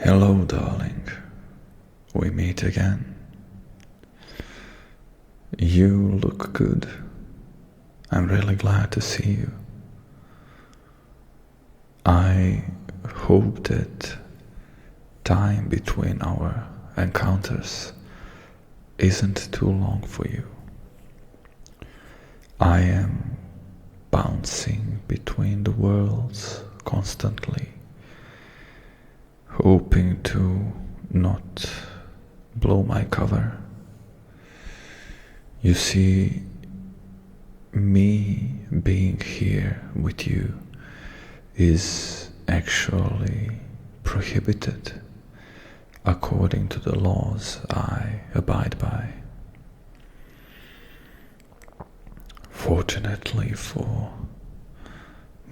Hello, darling. We meet again. You look good. I'm really glad to see you. I hope that time between our encounters isn't too long for you. I am bouncing between the worlds constantly, hoping to not blow my cover. You see, me being here with you is actually prohibited according to the laws I abide by. Fortunately for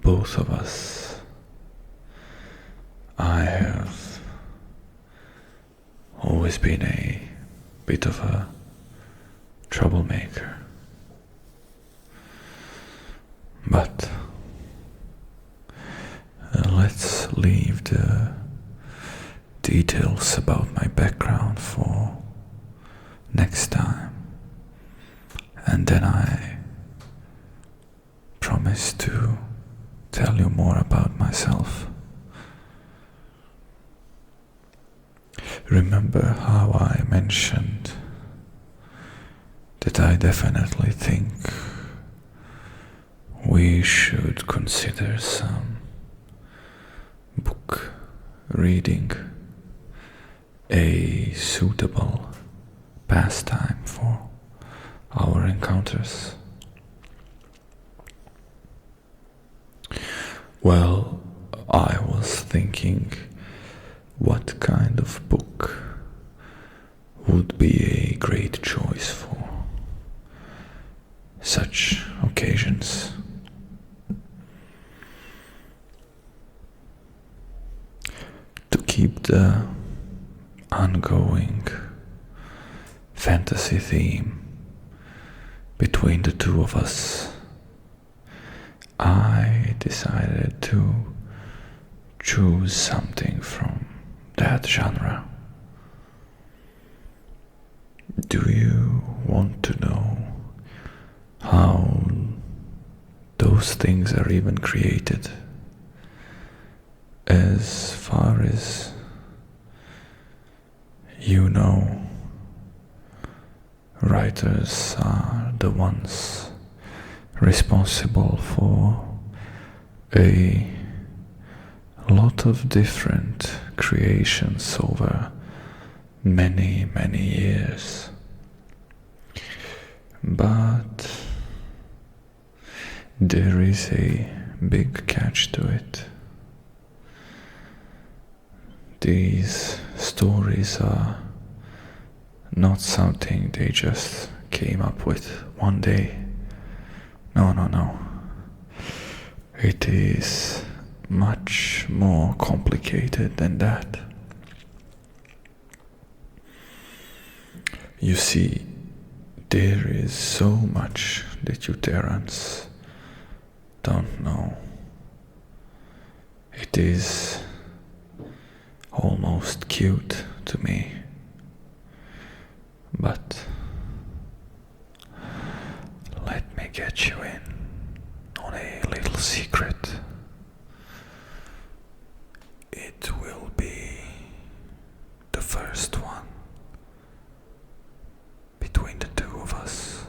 both of us, I have always been a bit of a troublemaker. But let's leave the details about my background for next time, and then I promise to tell you more about myself. Remember how I mentioned that I definitely think we should consider some book reading a suitable pastime for our encounters? Well, I was thinking what kind of book would be a great choice for such occasions. To keep the ongoing fantasy theme between the two of us, I decided to choose something from that genre. Do you want to know how those things are even created? As far as you know, writers are the ones responsible for a lot of different creations over many, many years. But there is a big catch to it. These stories are not something they just came up with one day. No. It is much more complicated than that. You see, there is so much that you Terrans don't know. It is almost cute to me, but let me get you in on a little secret. It will be the first one between the two of us.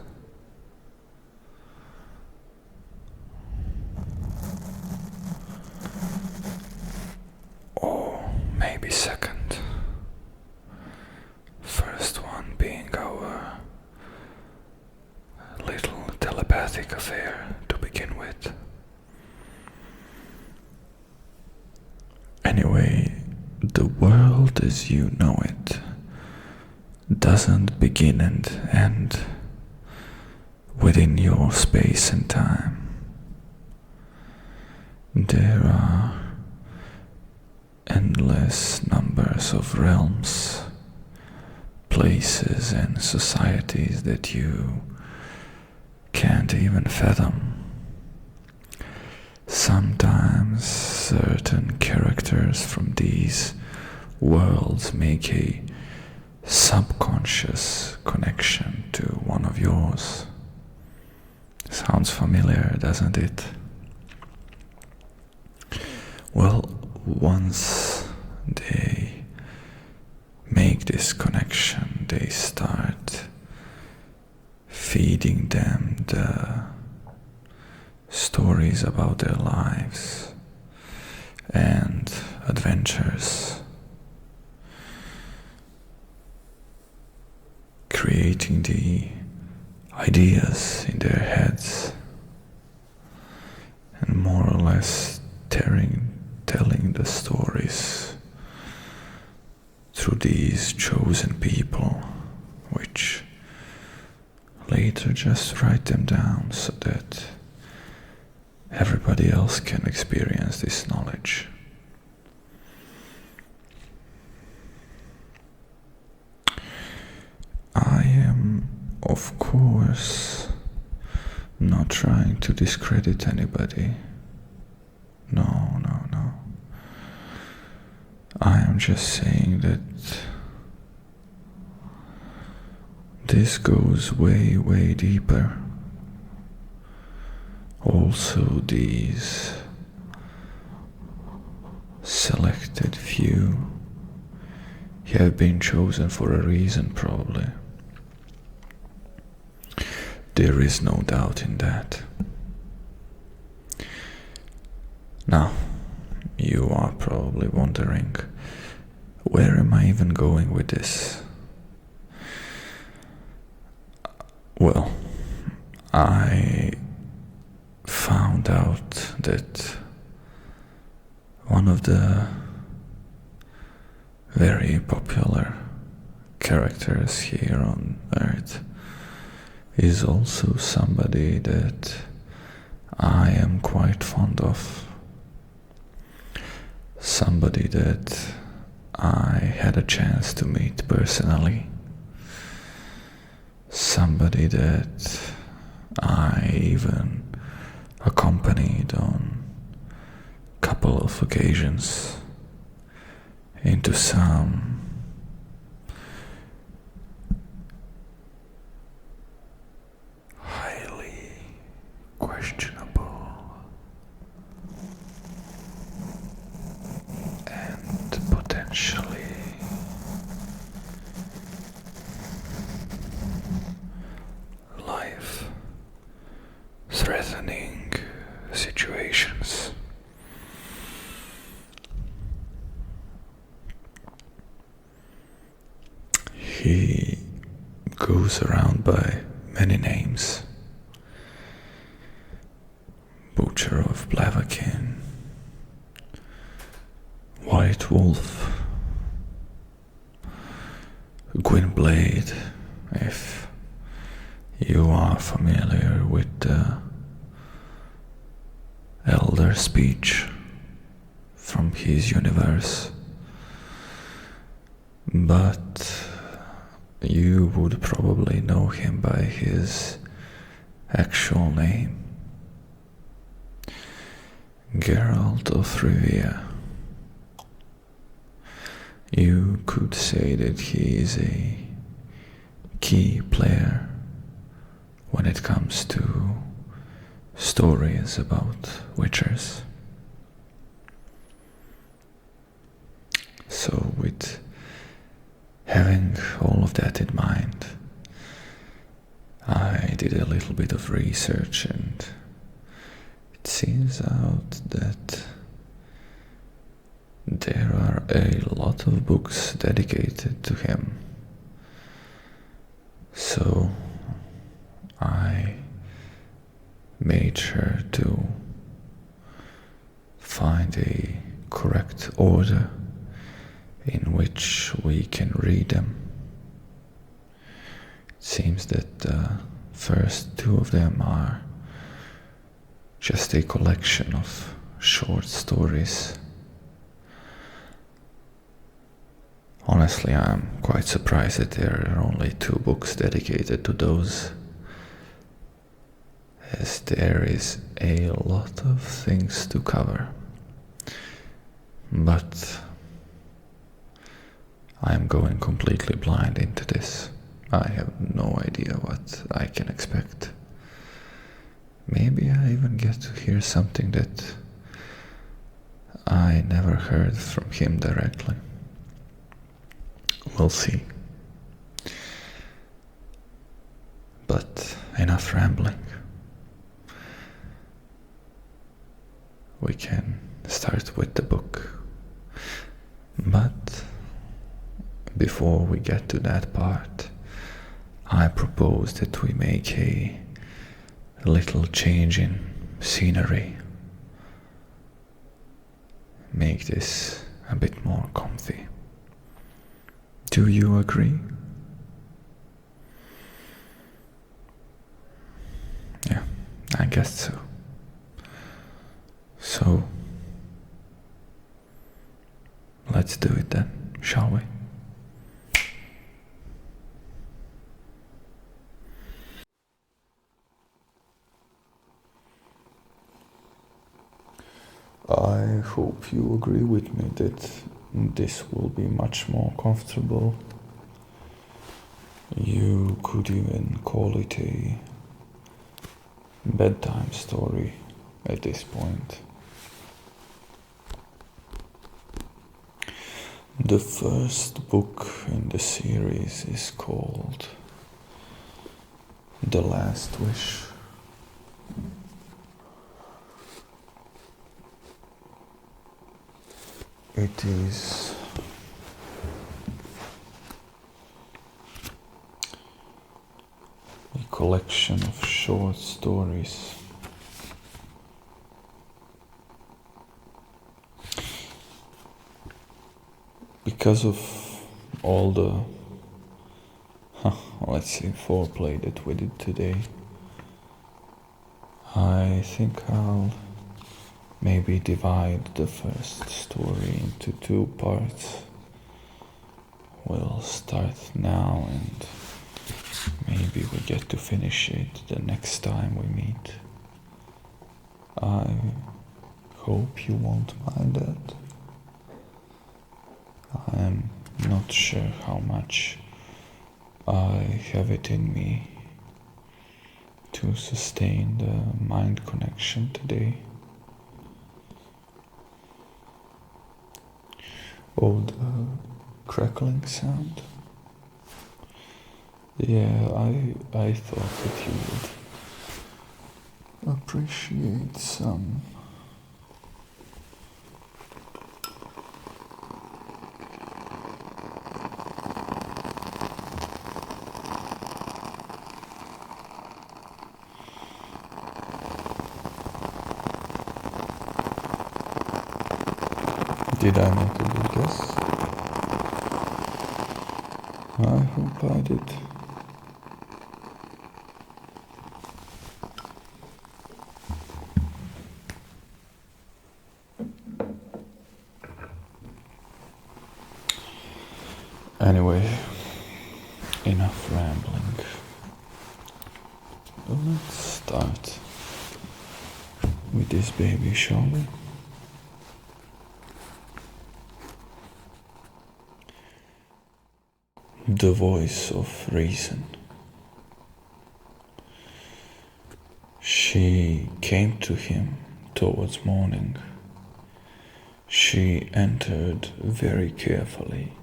Or maybe second. First one being our little telepathic affair to begin with. Anyway, the world as you know it doesn't begin and end within your space and time. There are endless numbers of realms, places and societies that you can't even fathom. Sometimes certain characters from these worlds make a subconscious connection to one of yours. Sounds familiar, doesn't it? Well, once they make this connection, they start feeding them the stories about their lives and adventures, creating the ideas in their heads and more or less telling the stories through these chosen people, which later just write them down so that everybody else can experience this knowledge. I am, of course, not trying to discredit anybody. No. I am just saying that this goes way, way deeper. Also, these selected few have been chosen for a reason, probably. There is no doubt in that. Now, you are probably wondering, where am I even going with this? Well, I found out that one of the very popular characters here on Earth is also somebody that I am quite fond of. Somebody that I had a chance to meet personally. Somebody that I even accompanied on a couple of occasions into some highly questionable and potentially life-threatening situations. He goes around by many names. Butcher of Blaviken, White Wolf, Gwynblade, if you are familiar with the elder speech from his universe. But you would probably know him by his actual name, Geralt of Rivia. You could say that he is a key player when it comes to stories about witchers. So with having all of that in mind, I did a little bit of research, and it seems out that there are a lot of books dedicated to him. So I made sure to find a correct order in which we can read them. It seems that the first two of them are just a collection of short stories. Honestly, I'm quite surprised that there are only 2 books dedicated to those, as there is a lot of things to cover. But I am going completely blind into this. I have no idea what I can expect. Maybe I even get to hear something that I never heard from him directly. We'll see. But enough rambling. We can start with the book. But before we get to that part, I propose that we make a little change in scenery. Make this a bit more comfy. Do you agree? Yeah, I guess so. So, let's do it then, shall we? I hope you agree with me that this will be much more comfortable. You could even call it a bedtime story at this point. The first book in the series is called The Last Wish. It is a collection of short stories. Because of all the, let's say, foreplay that we did today, I think I'll maybe divide the first story into 2 parts. We'll start now and maybe we get to finish it the next time we meet. I hope you won't mind that. I am not sure how much I have it in me to sustain the mind connection today. Oh, the crackling sound. Yeah, I thought that you would appreciate some. Did I make a good guess? I hope I did. Anyway, enough rambling. Let's start with this baby, shall we? The voice of reason. She came to him towards morning. She entered very carefully,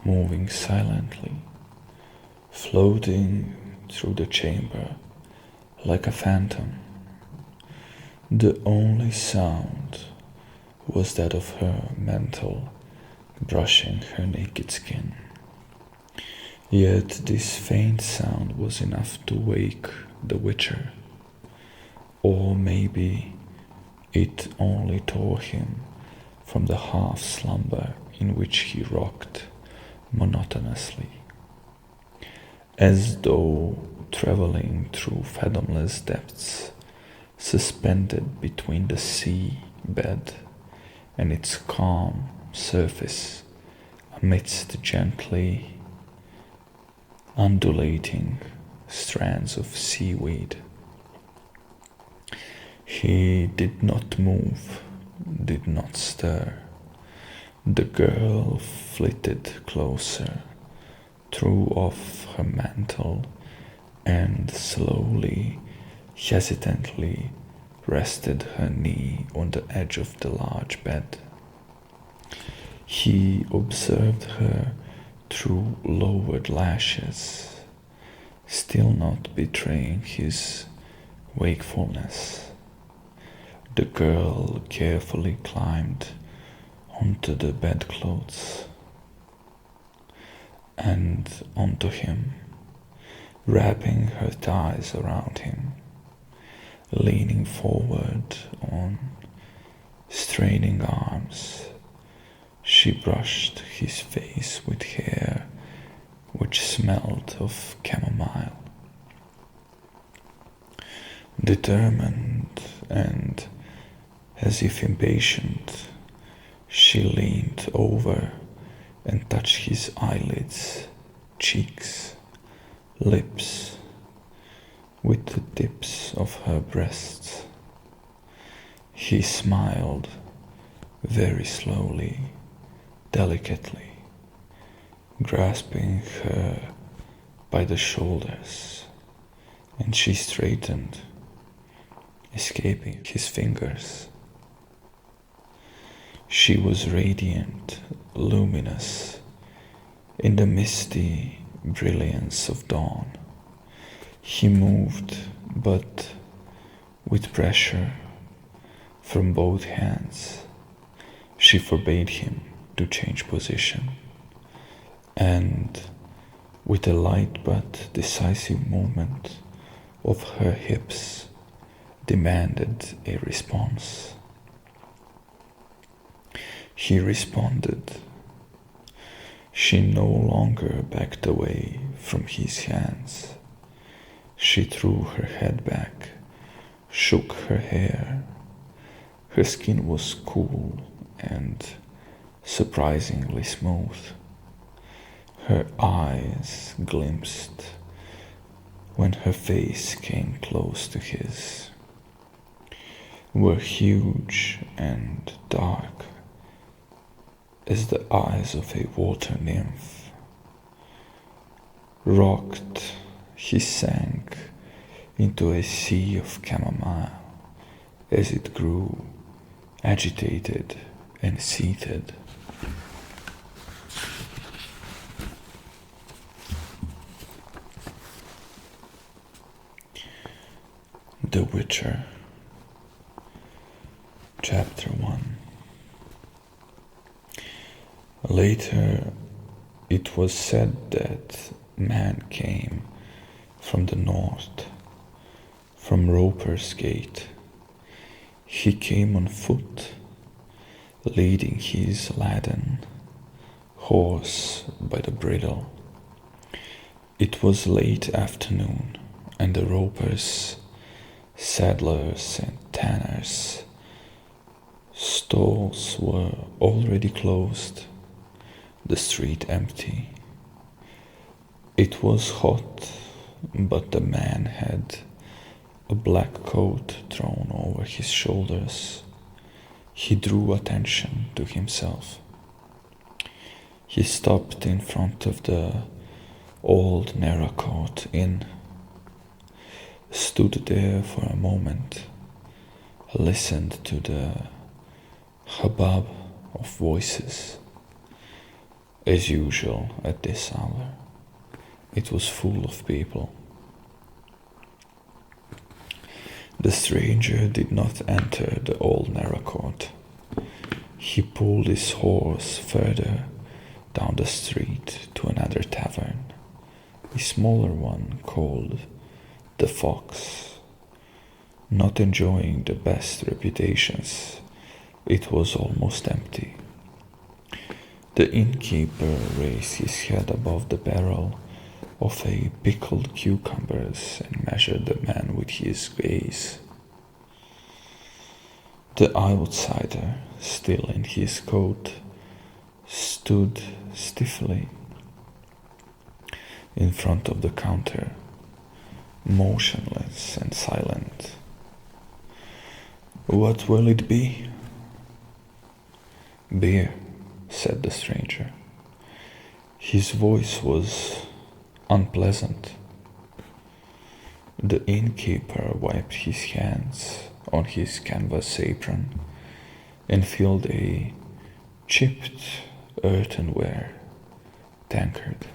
moving silently, floating through the chamber like a phantom. The only sound was that of her mantle brushing her naked skin. Yet this faint sound was enough to wake the witcher, or maybe it only tore him from the half slumber in which he rocked monotonously, as though traveling through fathomless depths, suspended between the sea bed and its calm surface amidst gently undulating strands of seaweed. He did not move, did not stir, The girl flitted closer, threw off her mantle, and slowly, hesitantly rested her knee on the edge of the large bed. He observed her through lowered lashes, still not betraying his wakefulness. The girl carefully climbed onto the bedclothes and onto him, wrapping her thighs around him. Leaning forward on straining arms, she brushed his face with hair which smelled of chamomile. Determined and as if impatient, she leaned over and touched his eyelids, cheeks, lips, with the tips of her breasts. He smiled very slowly, delicately, grasping her by the shoulders, and she straightened, escaping his fingers. She was radiant, luminous, in the misty brilliance of dawn. He moved, but with pressure from both hands. She forbade him to change position, and with a light but decisive movement of her hips, demanded a response. He responded. She no longer backed away from his hands. She threw her head back, shook her hair. Her skin was cool and surprisingly smooth. Her eyes glimpsed when her face came close to his, were huge and dark as the eyes of a water nymph. Rocked, he sank into a sea of chamomile as it grew agitated and seated. The Witcher, Chapter 1. Later, it was said that man came from the north, from Roper's Gate. He came on foot, leading his laden horse by the bridle. It was late afternoon, and the ropers, saddlers and tanners' stalls were already closed, the street empty. It was hot, but the man had a black coat thrown over his shoulders. He drew attention to himself. He stopped in front of the old Narracourt Inn, stood there for a moment, listened to the hubbub of voices. As usual at this hour, it was full of people. The stranger did not enter the old Narracourt. He pulled his horse further down the street to another tavern, a smaller one called the Fox. Not enjoying the best reputations, it was almost empty. The innkeeper raised his head above the barrel of a pickled cucumbers and measured the man with his gaze. The outsider, still in his coat, stood stiffly in front of the counter, motionless and silent. "What will it be?" "Beer," said the stranger. His voice was unpleasant. The innkeeper wiped his hands on his canvas apron and filled a chipped earthenware tankard.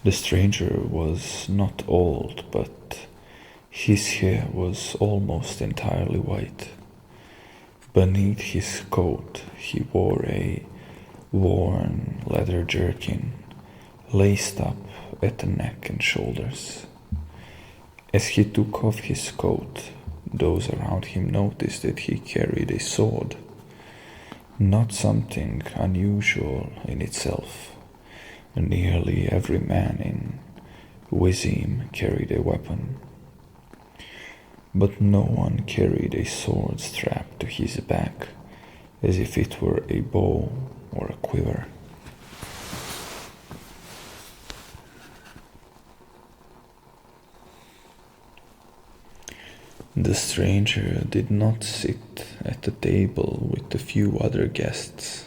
The stranger was not old, but his hair was almost entirely white. Beneath his coat he wore a worn leather jerkin, laced up at the neck and shoulders. As he took off his coat, those around him noticed that he carried a sword, not something unusual in itself. Nearly every man in Wizim carried a weapon, but no one carried a sword strapped to his back as if it were a bow or a quiver. The stranger did not sit at the table with the few other guests.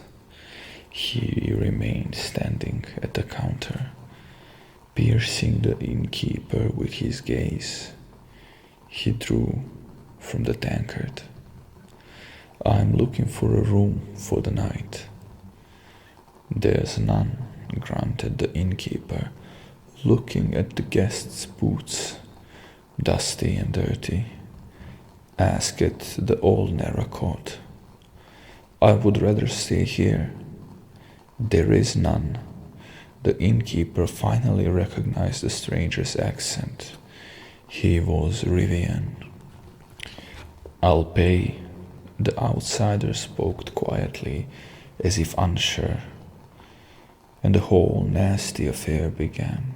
He remained standing at the counter, piercing the innkeeper with his gaze. He drew from the tankard. "I'm looking for a room for the night." "There's none," grunted the innkeeper, looking at the guest's boots, dusty and dirty. "Ask at the old narrow court." "I would rather stay here." "There is none." The innkeeper finally recognized the stranger's accent. He was Rivian. "I'll pay." The outsider spoke quietly, as if unsure, and the whole nasty affair began.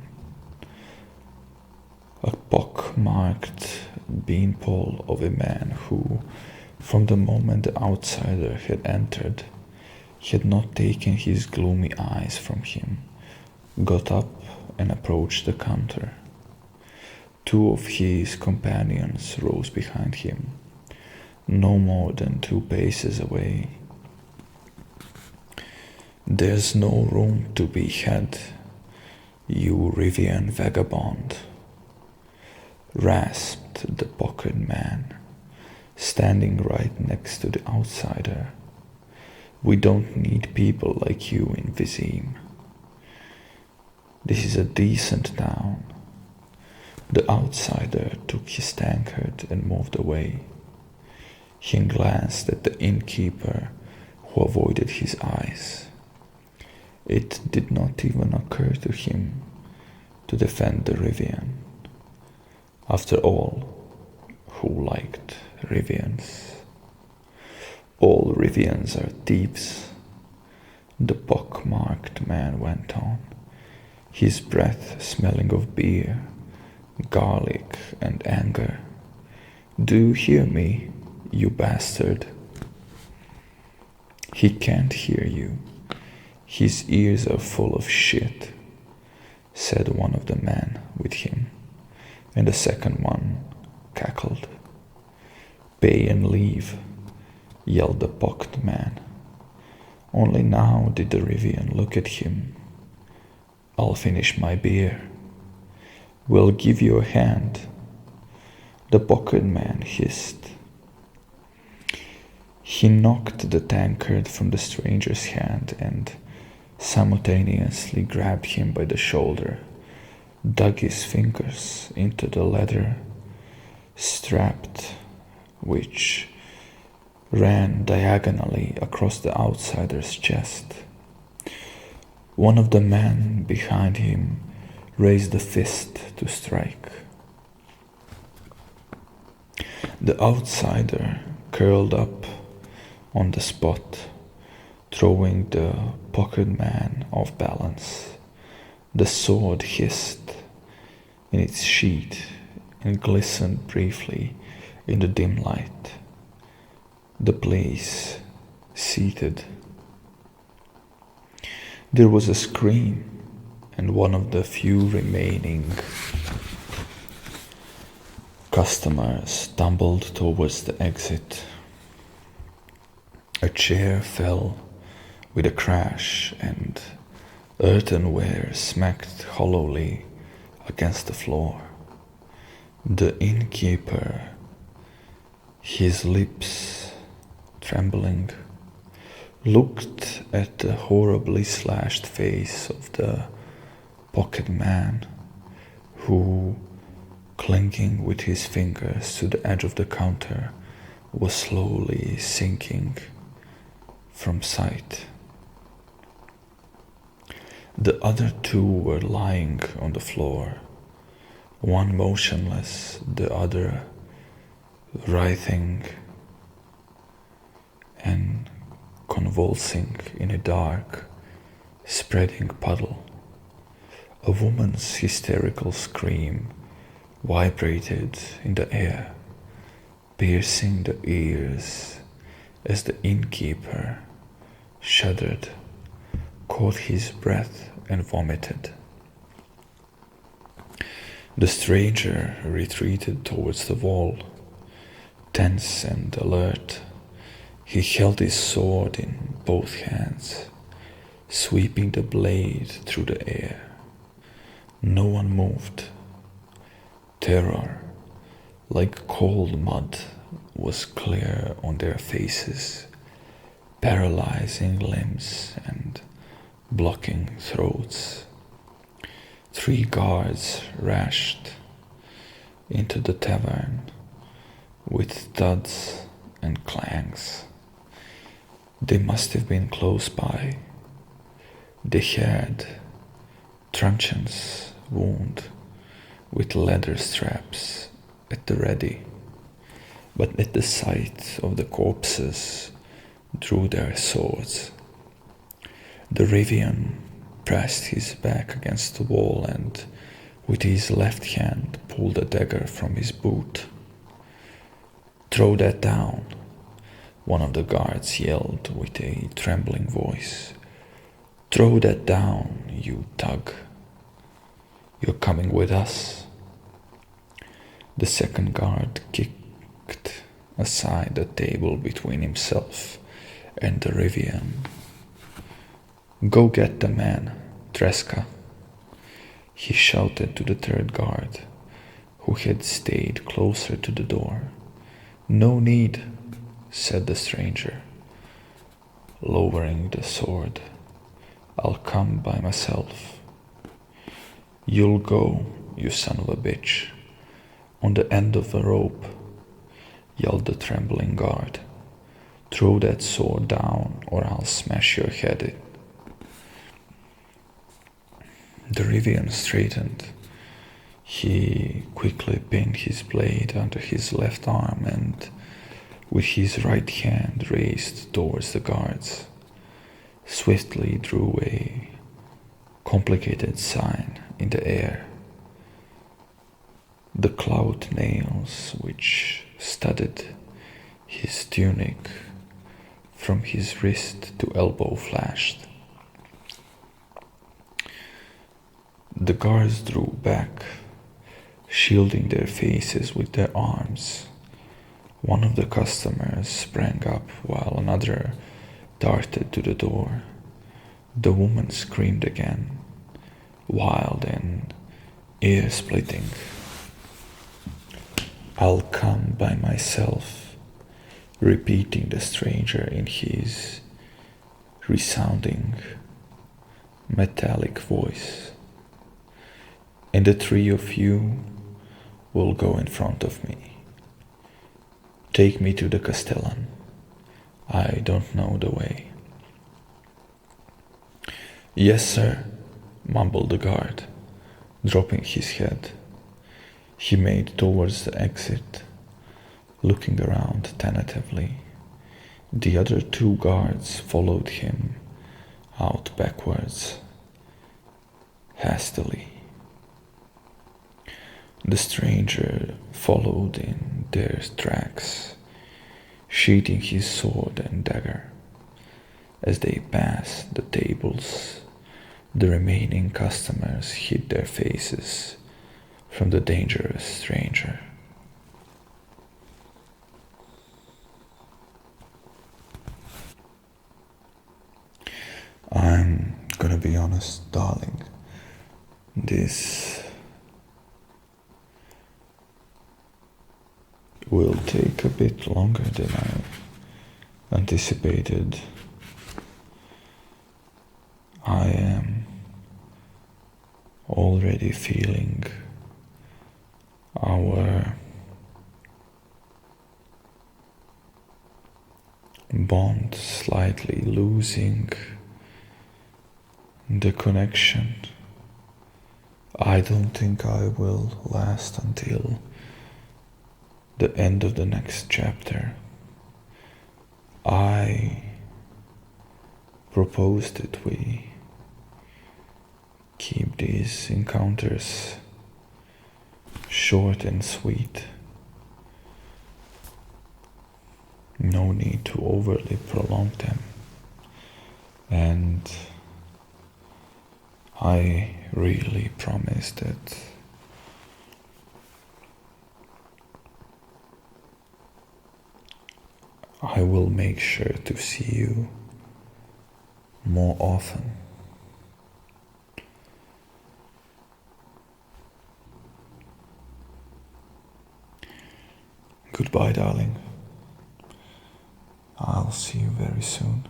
A pock-marked beanpole of a man who, from the moment the outsider had entered, had not taken his gloomy eyes from him, got up and approached the counter. Two of his companions rose behind him, no more than 2 paces away. "There's no room to be had, you Rivian vagabond," rasped the pocket man, standing right next to the outsider. "We don't need people like you in Vizim. This is a decent town." The outsider took his tankard and moved away. He glanced at the innkeeper, who avoided his eyes. It did not even occur to him to defend the Rivian. After all, who liked Rivians? "All Rivians are thieves," the pock-marked man went on, his breath smelling of beer, garlic, and anger. "Do you hear me, you bastard?" "He can't hear you. His ears are full of shit," said one of the men with him, and the second one cackled. "Pay and leave," yelled the pocked man. Only now did the Rivian look at him. "I'll finish my beer." "We'll give you a hand," the pocket man hissed. He knocked the tankard from the stranger's hand and simultaneously grabbed him by the shoulder, dug his fingers into the leather strapped, which ran diagonally across the outsider's chest. One of the men behind him raised a fist to strike. The outsider curled up on the spot, throwing the pocket man off balance. The sword hissed in its sheath and glistened briefly in the dim light. The place seethed. There was a scream, and one of the few remaining customers stumbled towards the exit. A chair fell with a crash, and earthenware smacked hollowly against the floor. The innkeeper, his lips trembling, looked at the horribly slashed face of the pocket man, who, clinging with his fingers to the edge of the counter, was slowly sinking from sight. The other two were lying on the floor, one motionless, the other writhing and convulsing in a dark, spreading puddle. A woman's hysterical scream vibrated in the air, piercing the ears as the innkeeper shuddered, caught his breath, and vomited. The stranger retreated towards the wall, tense and alert. He held his sword in both hands, sweeping the blade through the air. No one moved. Terror, like cold mud, was clear on their faces, paralyzing limbs and blocking throats. 3 guards rushed into the tavern with thuds and clangs. They must have been close by. They had truncheons wound with leather straps at the ready, but at the sight of the corpses drew their swords. The Rivian pressed his back against the wall and with his left hand pulled a dagger from his boot. "Throw that down," one of the guards yelled with a trembling voice. "Throw that down, you thug. You're coming with us." The second guard kicked aside the table between himself and the Rivian. "Go get the man, Tresca," he shouted to the third guard, who had stayed closer to the door. "No need," said the stranger, lowering the sword. "I'll come by myself." "You'll go, you son of a bitch, on the end of a rope," yelled the trembling guard. "Throw that sword down or I'll smash your head in." The Rivian straightened. He quickly pinned his blade under his left arm and, with his right hand raised towards the guards, swiftly drew a complicated sign in the air. The clout nails which studded his tunic from his wrist to elbow flashed. The guards drew back, shielding their faces with their arms. One of the customers sprang up while another darted to the door. The woman screamed again, wild and ear-splitting. "I'll come by myself," repeating the stranger in his resounding, metallic voice. "And the 3 of you will go in front of me. Take me to the Castellan. I don't know the way." "Yes, sir," mumbled the guard, dropping his head. He made towards the exit, looking around tentatively. The other 2 guards followed him out backwards, hastily. The stranger followed in their tracks, sheathing his sword and dagger. As they passed the tables, the remaining customers hid their faces from the dangerous stranger. be honest, darling, this will take a bit longer than I anticipated. I am already feeling our bond slightly losing the connection. I don't think I will last until the end of the next chapter. I propose that we keep these encounters short and sweet. No need to overly prolong them. And I really promise that I will make sure to see you more often. Goodbye, darling. I'll see you very soon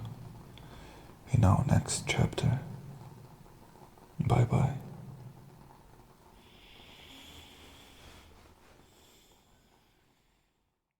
in our next chapter. Bye bye.